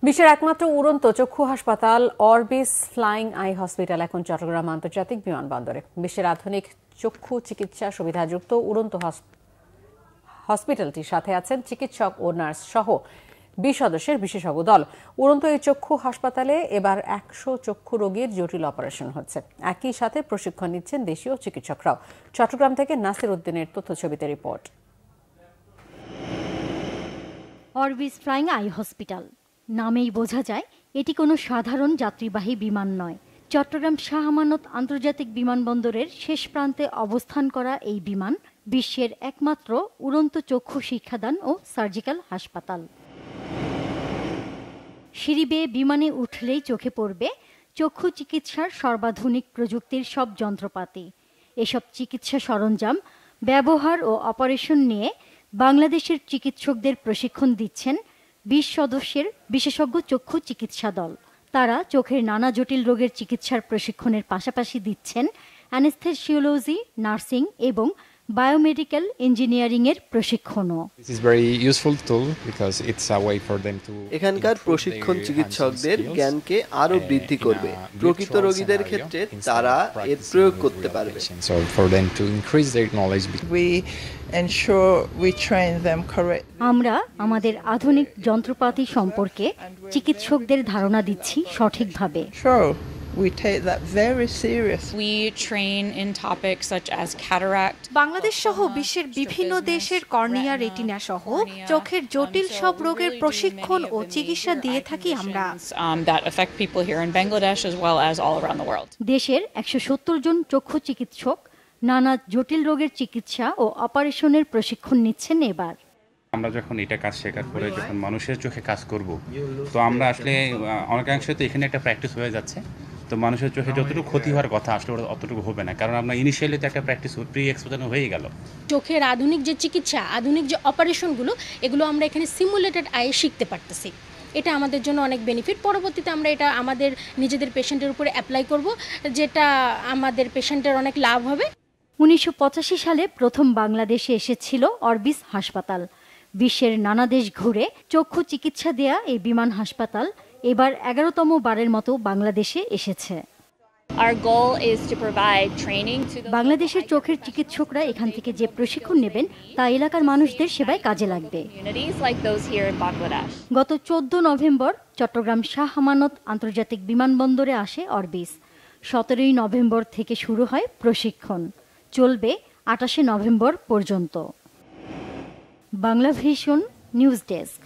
বিশ্বের একমাত্র উড়ন্ত চক্ষু হাসপাতাল অরবিস ফ্লাইং আই হসপিটাল এখন চট্টগ্রাম আন্তর্জাতিক বিমানবন্দরে। বিশ্বের আধুনিক চক্ষু চিকিৎসা সুবিধাযুক্ত উড়ন্ত হসপিটালটির সাথে আছেন চিকিৎসক ও নার্স সহ 20 সদস্যের বিশেষজ্ঞ দল। উড়ন্ত এই চক্ষু হাসপাতালে এবার 100 চক্ষু রোগীর জটিল অপারেশন হচ্ছে। একই সাথে প্রশিক্ষণ নিচ্ছেন দেশীয় চিকিৎসকরাও। চট্টগ্রাম থেকে নাসির উদ্দিনের তথ্যছবিতে report. Orbis flying eye hospital নামেই বোঝা যায় এটি কোনো সাধারণ যাত্রীবাহী বিমান নয়। চট্টগ্রাম শাহ আমানত আন্তর্জাতিক বিমানবন্দরের শেষ প্রান্তে অবস্থান করা এই বিমান বিশ্বের একমাত্র উড়ন্ত চক্ষু শিক্ষাদান ও সার্জিক্যাল হাসপাতাল। সিঁড়ি বেয়ে বিমানে উঠলেই চোখে পড়বে চক্ষু চিকিৎসার সর্বাধুনিক প্রযুক্তির সব যন্ত্রপাতি। এসব চিকিৎসা সরঞ্জাম ব্যবহার ও অপারেশন নিয়ে বাংলাদেশের চিকিৎসকদের প্রশিক্ষণ দিচ্ছেন 20 সদস্যের বিশেষজ্ঞ চক্ষু চিকিৎসা দল। তারা চোখের নানা জটিল রোগের চিকিৎসার প্রশিক্ষণের পাশাপাশি দিচ্ছেন অ্যানেস্থেসিওলজি, নার্সিং এবং বায়োমেডিক্যাল ইঞ্জিনিয়ারিং এর প্রশিক্ষণও। এখানকার প্রশিক্ষণ চিকিৎসকদের জ্ঞানকে আরো বৃদ্ধি করবে। প্রকৃত রোগীদের ক্ষেত্রে তারা এর প্রয়োগ করতে পারবে। আমরা আমাদের আধুনিক যন্ত্রপাতি সম্পর্কে চিকিৎসকদের ধারণা দিচ্ছি সঠিকভাবে। We take that very seriously. We train in topics such as cataract. Bangladesh সহ বিশ্বের বিভিন্ন দেশের কর্নিয়া, রেটিনা সহ চোখের জটিল সব রোগের প্রশিক্ষণ ও চিকিৎসা দিয়ে থাকি আমরা। That affect people here in Bangladesh as well as all around the world. দেশের 170 জন চক্ষু চিকিৎসক নানা জটিল রোগের চিকিৎসা ও অপারেশনের প্রশিক্ষণ নিচ্ছেন এবার। আমরা যখন এটা কাজ শেখার পরে যখন মানুষের চোখে কাজ করব, তো আমরা আসলে অনেকাংশে তো এখানে একটা প্র্যাকটিস হয়ে যাচ্ছে। তো মানুষের চোখে যতটুকু ক্ষতি হওয়ার কথা আসলে অতটুকু হবে না, কারণ আমরা ইনিশিয়ালি তো একটা প্র্যাকটিস প্রি এক্সপোজার হয়ে গেল। চোখের আধুনিক যে চিকিৎসা, আধুনিক যে অপারেশনগুলো, এগুলো আমরা এখানে সিমুলেটেড আয়ে শিখতে পারতেছি। এটা আমাদের জন্য অনেক বেনিফিট। পরবর্তীতে আমরা এটা আমাদের নিজেদের পেশেন্টের উপরে অ্যাপ্লাই করব, যেটা আমাদের পেশেন্টের অনেক লাভ হবে। 1985 সালে প্রথম বাংলাদেশে এসেছিল অরবিস হাসপাতাল। বিশ্বের নানা দেশ ঘুরে চক্ষু চিকিৎসা দেয়া এই বিমান হাসপাতাল এবার 11তম বারের মতো বাংলাদেশে এসেছে। বাংলাদেশের চোখের চিকিৎসকরা এখান থেকে যে প্রশিক্ষণ নেবেন তা এলাকার মানুষদের সেবায় কাজে লাগবে। গত 14 নভেম্বর চট্টগ্রাম শাহ আমানত আন্তর্জাতিক বিমানবন্দরে আসে অরবিস। 17 নভেম্বর থেকে শুরু হয় প্রশিক্ষণ, চলবে 28 নভেম্বর পর্যন্ত। Bangla vision news desk.